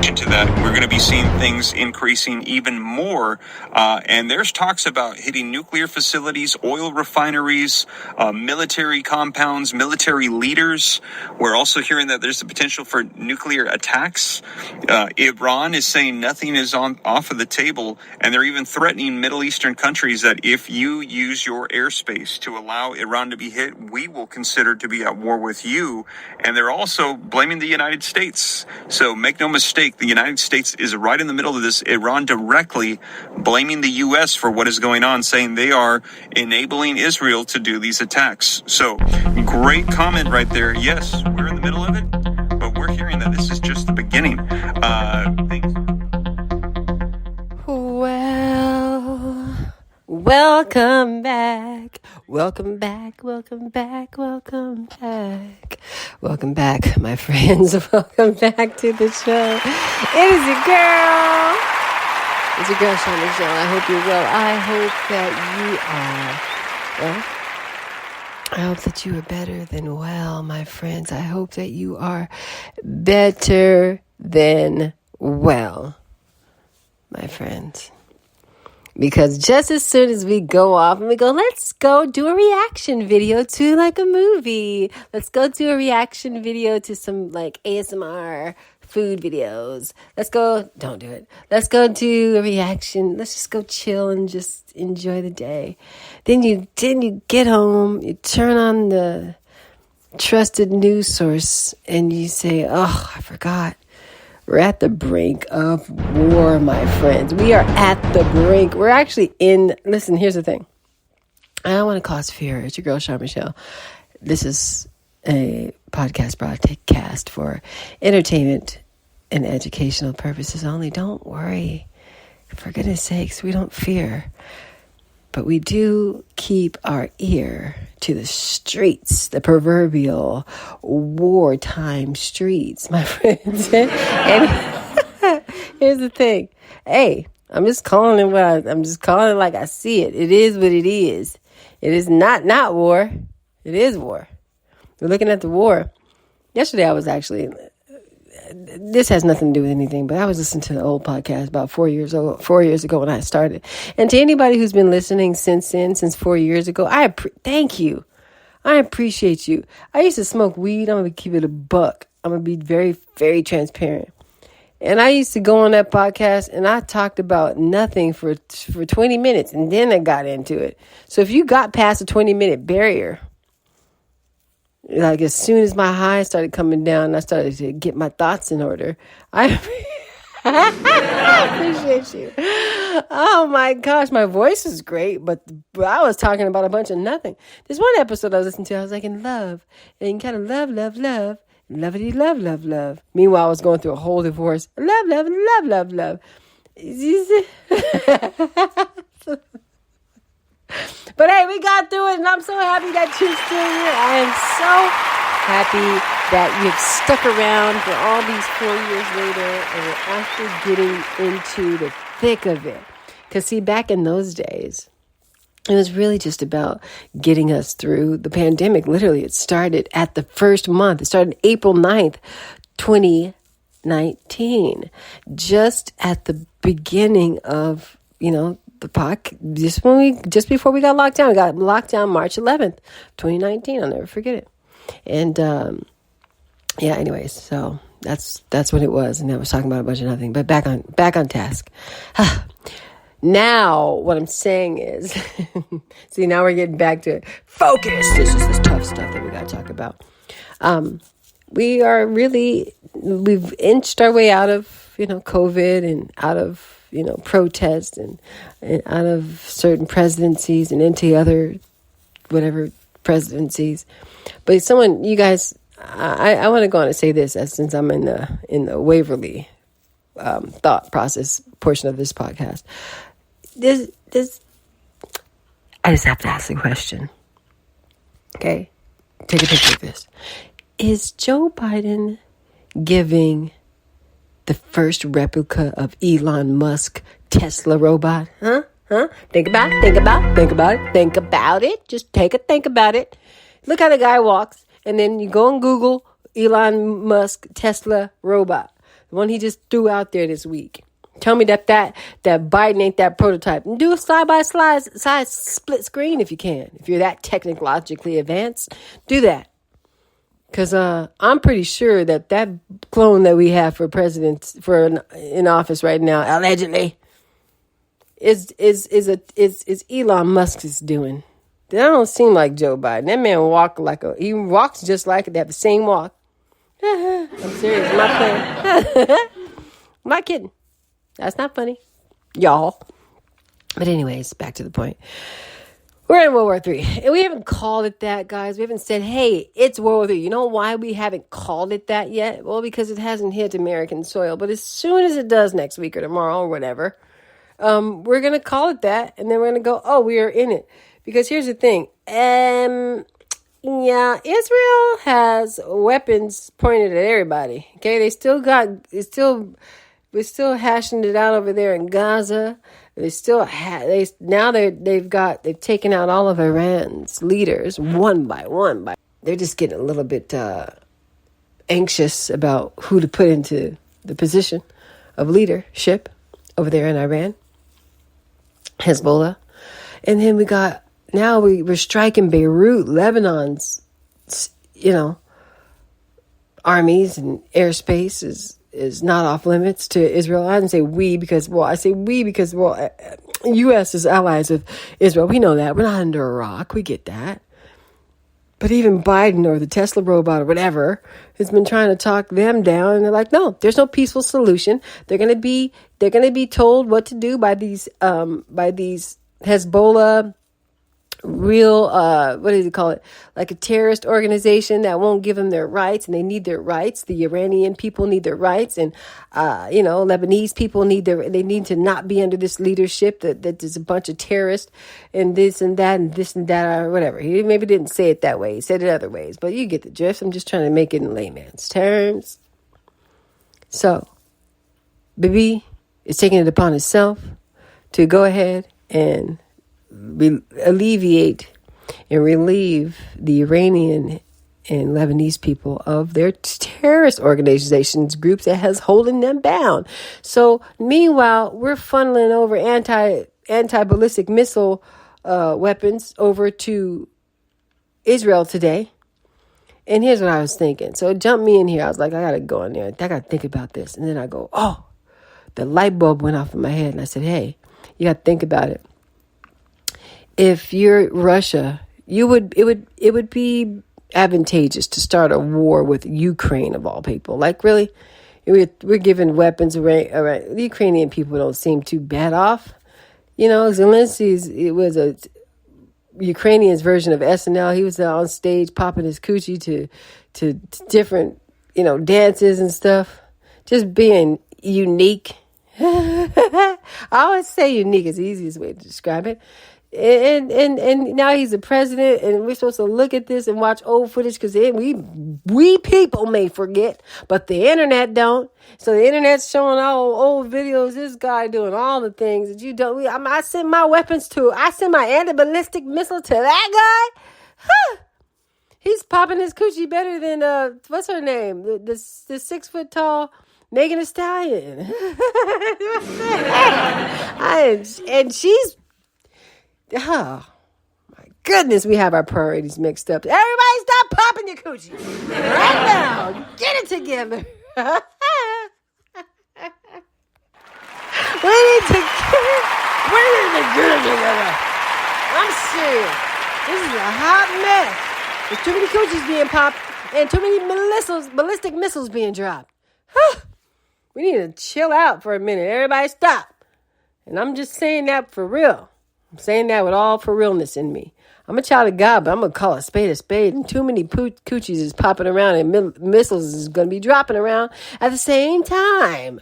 into that. We're going to be seeing things increasing even more. And there's talks about hitting nuclear facilities, oil refineries, military compounds, military leaders. We're also hearing that there's the potential for nuclear attacks. Iran is saying nothing is off of the table, and they're even threatening Middle Eastern countries that if you use your airspace to allow Iran to be hit, we will consider to be at war with you. And they're also blaming the United States. So make no mistake, the United States is right in the middle of this. Iran directly blaming the U.S. for what is going on, saying they are enabling Israel to do these attacks. So great comment right there. Yes, we're in the middle of it, but we're hearing that this is just the beginning. Welcome back. Welcome back. Welcome back. Welcome back. Welcome back, my friends. Welcome back to the show. It is your girl. It's your girl, Shauna Michelle. I hope you're well. I hope that you are better than well, my friends. I hope that you are better than well, my friends. Because just as soon as we go off and we go, let's go do a reaction video to like a movie. Let's go do a reaction video to some like ASMR food videos. Let's go, don't do it. Let's go do a reaction. Let's just go chill and just enjoy the day. Then you get home, you turn on the trusted news source and you say, oh, I forgot. We're at the brink of war, my friends. We are at the brink. We're actually listen, here's the thing. I don't want to cause fear. It's your girl, Shauna Michelle. This is a podcast broadcast for entertainment and educational purposes only. Don't worry. For goodness sakes, we don't fear. But we do keep our ear to the streets, the proverbial wartime streets, my friends. And here's the thing. Hey, I'm just calling it like I see it. It is what it is. It is not war. It is war. We're looking at the war. Yesterday I was actually... This has nothing to do with anything, but I was listening to an old podcast about 4 years ago when I started. And to anybody who's been listening since 4 years ago, thank you. I appreciate you. I used to smoke weed. I'm going to keep it a buck. I'm going to be very, very transparent. And I used to go on that podcast and I talked about nothing for 20 minutes and then I got into it. So if you got past the 20-minute barrier, like as soon as my high started coming down, I started to get my thoughts in order. I appreciate you. Oh my gosh, my voice is great, but I was talking about a bunch of nothing. There's one episode I was listening to, I was like in love, and kind of love, lovey, love. Meanwhile, I was going through a whole divorce. Love. But hey, we got through it, and I'm so happy that you're still here. I am so happy that you've stuck around for all these 4 years later, and we're actually getting into the thick of it. Because see, back in those days, it was really just about getting us through the pandemic. Literally, it started at the first month. It started April 9th, 2019. Just at the beginning of, the just before we got locked down. We got locked down March 11th, 2019. I'll never forget it. And anyways, so that's what it was. And I was talking about a bunch of nothing, but back on task. Now what I'm saying is, see, now we're getting back to it. Focus. This is this tough stuff that we got to talk about. We've inched our way out of, COVID and out of, protests and out of certain presidencies and into other whatever presidencies. But you guys, I want to go on and say this, since I'm in the Waverly thought process portion of this podcast. I just have to ask the question. Okay, take a picture of this. Is Joe Biden giving the first replica of Elon Musk Tesla robot? Huh? Think about it. Just take a think about it. Look how the guy walks, and then you go and Google Elon Musk Tesla robot. The one he just threw out there this week. Tell me that Biden ain't that prototype. And do a side split screen if you can. If you're that technologically advanced, do that. Because I'm pretty sure that clone that we have for president in office right now, allegedly, is Elon Musk's doing. That don't seem like Joe Biden. That man he walks just like it. They have the same walk. I'm serious. I'm not playing. I'm not kidding. That's not funny, y'all. But anyways, back to the point. We're in World War III. And we haven't called it that, guys. We haven't said, hey, it's World War III. You know why we haven't called it that yet? Well, because it hasn't hit American soil. But as soon as it does next week or tomorrow or whatever, we're going to call it that. And then we're going to go, oh, we are in it. Because here's the thing. Yeah, Israel has weapons pointed at everybody. Okay, we're still hashing it out over there in Gaza. They've taken out all of Iran's leaders one by one. They're just getting a little bit anxious about who to put into the position of leadership over there in Iran, Hezbollah, and then we're striking Beirut, Lebanon's, armies and airspace is not off limits to Israel. I didn't say we because, U.S. is allies of Israel. We know that. We're not under Iraq. We get that. But even Biden or the Tesla robot or whatever has been trying to talk them down, and they're like, no, there's no peaceful solution. They're going to be told what to do by these Hezbollah real, what do you call it? Like a terrorist organization that won't give them their rights, and they need their rights. The Iranian people need their rights, and Lebanese people need to not be under this leadership that is a bunch of terrorists and this and that or whatever. He maybe didn't say it that way. He said it other ways, but you get the gist. I'm just trying to make it in layman's terms. So, Bibi is taking it upon himself to go ahead and alleviate and relieve the Iranian and Lebanese people of their terrorist organizations, groups that has holding them down. So meanwhile, we're funneling over anti-ballistic missile weapons over to Israel today. And here's what I was thinking. So it jumped me in here. I was like, I got to go in there. I got to think about this. And then I go, oh, the light bulb went off in my head. And I said, hey, you got to think about it. If you're Russia, it would be advantageous to start a war with Ukraine of all people. Like, really, we're giving weapons away. The Ukrainian people don't seem too bad off. Zelensky was a Ukrainian's version of SNL. He was on stage popping his coochie to different dances and stuff, just being unique. I always say unique is the easiest way to describe it. And now he's the president, and we're supposed to look at this and watch old footage because we people may forget, but the internet don't. So the internet's showing all old videos. This guy doing all the things that you don't. I send my weapons to. I send my anti-ballistic missile to that guy. Huh. He's popping his coochie better than what's her name? The 6 foot tall Megan Thee Stallion. And she's. Oh, my goodness, we have our priorities mixed up. Everybody stop popping your coochie. Right now. Get it together. We need to get it together. I'm serious. This is a hot mess. There's too many coochies being popped and too many ballistic missiles being dropped. We need to chill out for a minute. Everybody stop. And I'm just saying that for real. I'm saying that with all for realness in me. I'm a child of God, but I'm going to call a spade a spade. And too many coochies is popping around and missiles is going to be dropping around at the same time.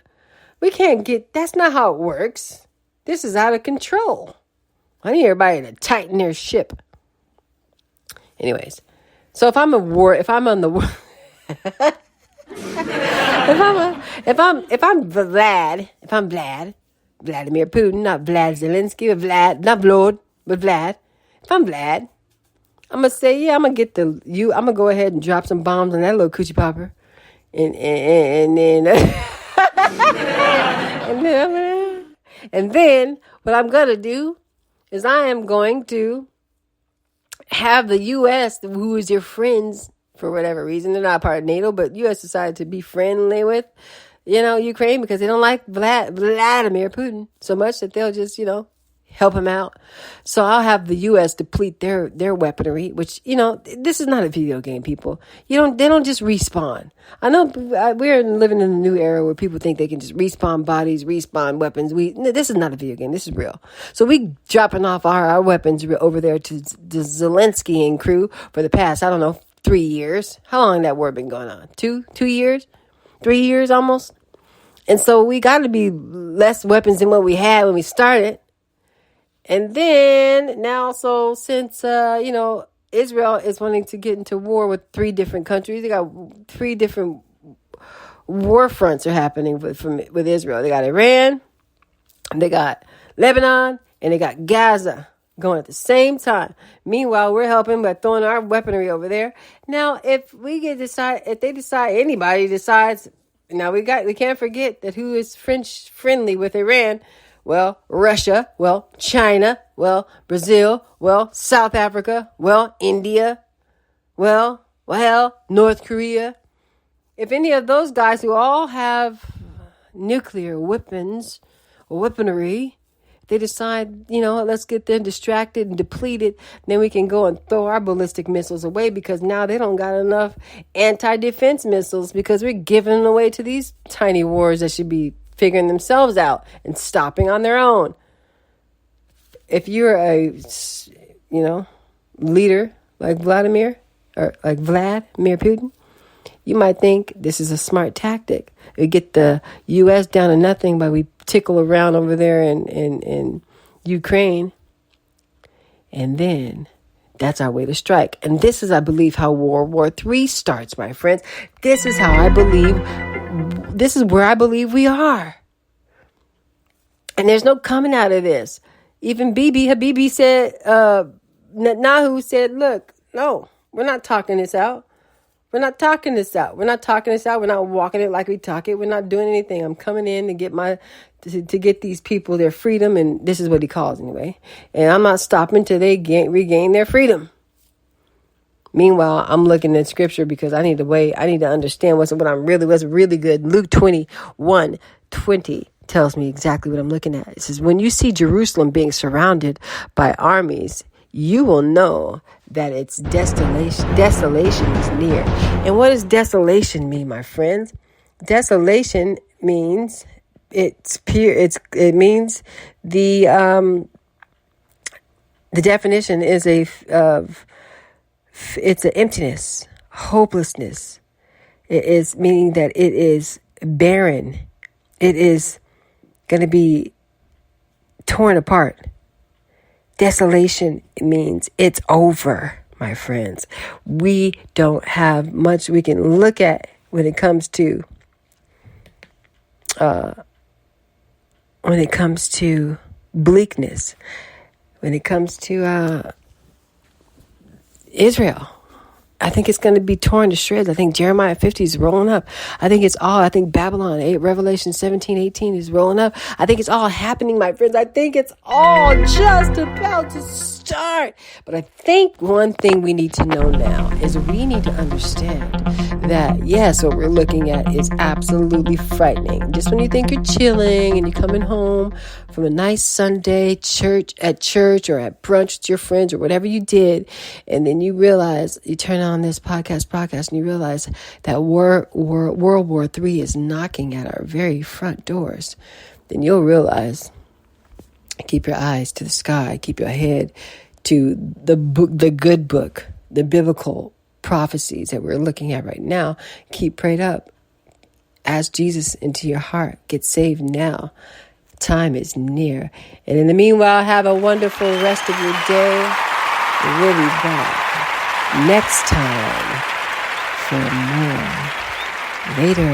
We can't that's not how it works. This is out of control. I need everybody to tighten their ship. Anyways, so if I'm Vladimir Putin, not Vlad Zelensky, but Vlad. If I'm Vlad, I'm going to say, yeah, I'm going to go ahead and drop some bombs on that little coochie popper. And then, And then what I'm going to do is I am going to have the U.S., who is your friends for whatever reason, they're not part of NATO, but U.S. decided to be friendly with, Ukraine because they don't like Vladimir Putin so much that they'll just, help him out. So I'll have the U.S. deplete their weaponry, which, this is not a video game, people. They don't just respawn. I know we're living in a new era where people think they can just respawn bodies, respawn weapons. This is not a video game. This is real. So we dropping off our weapons over there to the Zelensky and crew for the past, 3 years. How long that war been going on? 2 years? 3 years almost? And so we got to be less weapons than what we had when we started. And then now, so since, Israel is wanting to get into war with 3 different countries, they got 3 different war fronts are happening with Israel. They got Iran, they got Lebanon, and they got Gaza going at the same time. Meanwhile, we're helping by throwing our weaponry over there. Now, if anybody decides, now we can't forget that who is French friendly with Iran. Well, Russia, well, China, well, Brazil, well, South Africa, well, India, well, North Korea. If any of those guys who all have nuclear weapons or weaponry, they decide, let's get them distracted and depleted, then we can go and throw our ballistic missiles away because now they don't got enough anti-defense missiles because we're giving them away to these tiny wars that should be figuring themselves out and stopping on their own. If you're a, leader like Vladimir Putin, you might think this is a smart tactic. We get the U.S. down to nothing by we tickle around over there in Ukraine. And then that's our way to strike. And this is, I believe, how World War III starts, my friends. This is where I believe we are. And there's no coming out of this. Even Habibi said, Netanyahu said, look, no, we're not talking this out. We're not talking this out. We're not walking it like we talk it. We're not doing anything. I'm coming in to get to get these people their freedom. And this is what he calls anyway. And I'm not stopping till they regain their freedom. Meanwhile, I'm looking at scripture because I need to understand what's really good. Luke 21:20 tells me exactly what I'm looking at. It says, when you see Jerusalem being surrounded by armies, you will know that its desolation is near. And what does desolation mean, my friends? Desolation means it means the definition is it's an emptiness, hopelessness. It is meaning that it is barren. It is going to be torn apart. Desolation means it's over, my friends. We don't have much we can look at when it comes to bleakness, when it comes to Israel. I think it's going to be torn to shreds. I think Jeremiah 50 is rolling up. I think Babylon 8, Revelation 17:18 is rolling up. I think it's all happening, my friends. I think it's all just about to start. But I think one thing we need to know now is we need to understand that, yes, what we're looking at is absolutely frightening. Just when you think you're chilling and you're coming home from a nice Sunday church or at brunch with your friends or whatever you did, and then you realize, you turn on this podcast and you realize that World War III is knocking at our very front doors, then you'll realize, keep your eyes to the sky, keep your head to the good book, the biblical prophecies that we're looking at right now. Keep prayed up. Ask Jesus into your heart. Get saved now. Time is near. And in the meanwhile, have a wonderful rest of your day. We'll be back next time for more. Later.